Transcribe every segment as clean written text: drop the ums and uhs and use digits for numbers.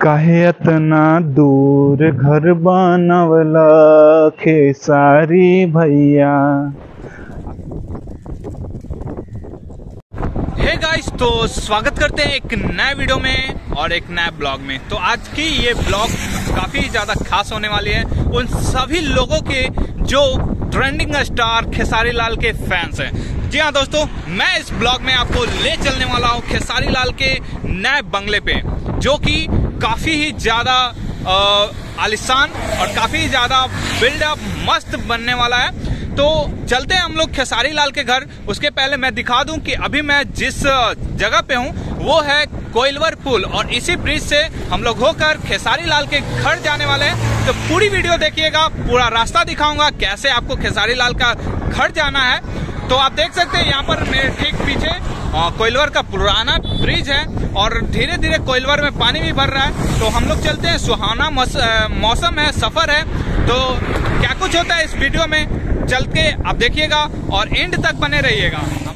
काहे अतना दूर घर बनवला खेसारी भैया। हे गाइस, तो स्वागत करते हैं एक नए वीडियो में और एक नए ब्लॉग में। तो आज की ये ब्लॉग काफी ज्यादा खास होने वाली है उन सभी लोगों के जो ट्रेंडिंग स्टार खेसारी लाल के फैंस हैं। जी हाँ दोस्तों, मैं इस ब्लॉग में आपको ले चलने वाला हूँ खेसारी लाल के नए बंगले पे, जो कि काफी ही ज्यादा आलिशान और काफी ज्यादा बिल्डअप मस्त बनने वाला है। तो चलते हैं हम लोग खेसारी लाल के घर। उसके पहले मैं दिखा दूं कि अभी मैं जिस जगह पे हूं वो है कोइलवर पुल, और इसी ब्रिज से हम लोग होकर खेसारी लाल के घर जाने वाले हैं। तो पूरी वीडियो देखिएगा, पूरा रास्ता दिखाऊंगा कैसे आपको खेसारी लाल का घर जाना है। तो आप देख सकते हैं यहाँ पर मेरे ठीक पीछे कोइलवर का पुराना ब्रिज है और धीरे धीरे कोइलवर में पानी भी भर रहा है। तो हम लोग चलते हैं, सुहाना मौसम है, सफर है। तो क्या कुछ होता है इस वीडियो में, चल के आप देखिएगा और एंड तक बने रहिएगा हमारे।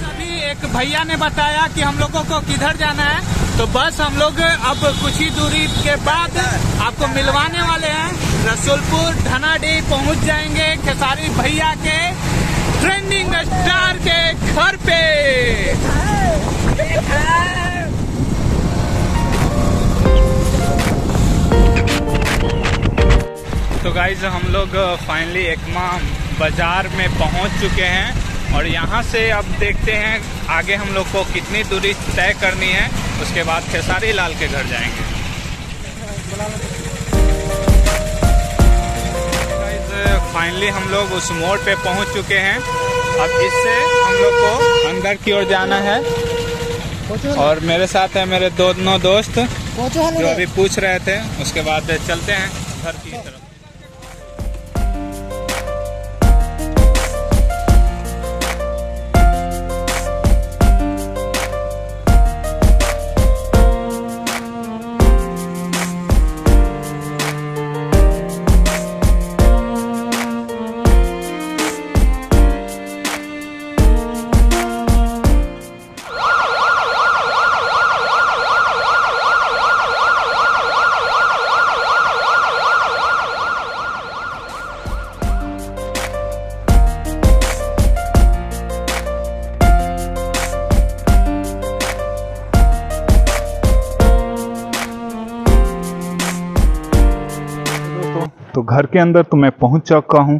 अभी एक भैया ने बताया कि हम लोगों को किधर जाना है, तो बस हम लोग अब कुछ ही दूरी के बाद आपको मिलवाने वाले हैं। रसूलपुर धनाडी पहुंच जाएंगे खेसारी भैया के ट्रेंडिंग स्टार के घर पे। तो गाइज, हम लोग फाइनली एकमा बाजार में पहुंच चुके हैं और यहाँ से अब देखते हैं आगे हम लोग को कितनी दूरी तय करनी है। उसके बाद खेसारी लाल के घर जाएंगे। गाइज, फाइनली हम लोग उस मोड़ पे पहुंच चुके हैं। अब इससे हम लोग को अंदर की ओर जाना है और मेरे साथ है मेरे दोनों दोस्त जो अभी पूछ रहे थे। उसके बाद चलते हैं घर की तरफ। तो घर के अंदर तो मैं पहुंच चुका हूं,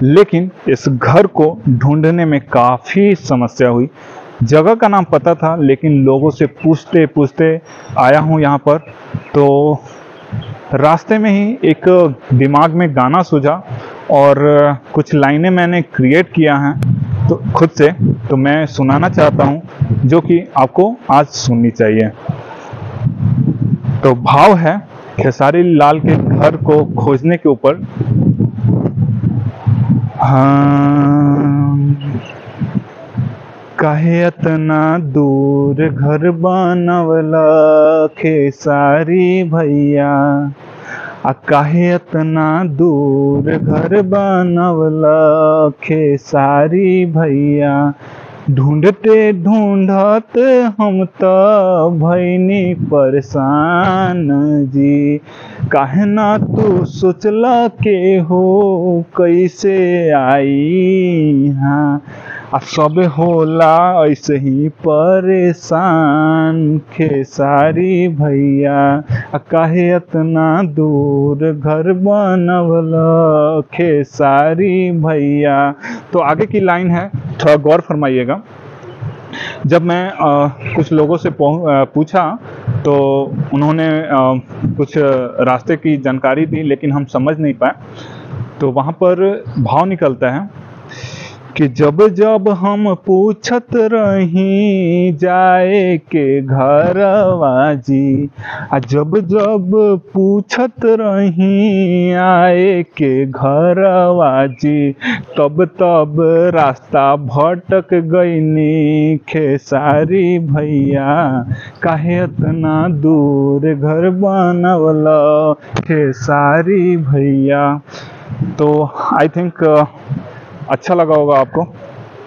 लेकिन इस घर को ढूंढने में काफ़ी समस्या हुई। जगह का नाम पता था, लेकिन लोगों से पूछते पूछते आया हूं यहाँ पर। तो रास्ते में ही एक दिमाग में गाना सूझा और कुछ लाइनें मैंने क्रिएट किया हैं तो खुद से, तो मैं सुनाना चाहता हूं, जो कि आपको आज सुननी चाहिए। तो भाव है खेसारी लाल के घर को खोजने के ऊपर। हाँ, काहे अतना दूर घर बनवला खेसारी भैया, काहे अतना दूर घर बनवला खेसारी भैया। ढूंढते ढूंढत हम तो भइनी परेशान जी, काहे ना तू सोचला के हो कैसे आई। हाँ आ सब होला ऐसे ही परेशान खेसारी भैया, आ काहे इतना दूर घर बनवल खेसारी भैया। तो आगे की लाइन है, थोड़ा गौर फरमाइएगा। जब मैं कुछ लोगों से पूछा तो उन्होंने कुछ रास्ते की जानकारी दी, लेकिन हम समझ नहीं पाए। तो वहाँ पर भाव निकलता है कि जब जब हम पूछत रही जाए के घरवा जी, आ जब जब पूछत रही आए के घरवा जी, तब तब रास्ता भटक गईनी खेसारी भैया, काहे इतना दूर घर बनवला खेसारी भैया। तो आई थिंक अच्छा लगा होगा आपको।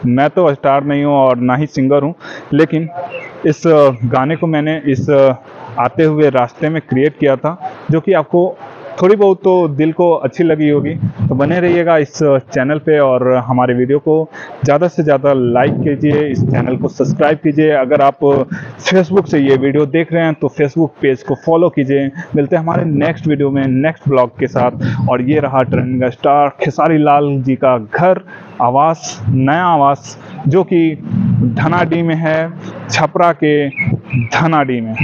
मैं तो स्टार नहीं हूँ और ना ही सिंगर हूँ, लेकिन इस गाने को मैंने इस आते हुए रास्ते में क्रिएट किया था, जो कि आपको थोड़ी बहुत तो दिल को अच्छी लगी होगी। तो बने रहिएगा इस चैनल पे और हमारे वीडियो को ज़्यादा से ज़्यादा लाइक कीजिए, इस चैनल को सब्सक्राइब कीजिए। अगर आप फेसबुक से ये वीडियो देख रहे हैं तो फेसबुक पेज को फॉलो कीजिए। मिलते हैं हमारे नेक्स्ट वीडियो में नेक्स्ट ब्लॉग के साथ। और ये रहा ट्रेंडिंग स्टार खेसारी लाल जी का घर, आवास, नया आवास, जो कि धनाडी में है, छपरा के धनाडी में।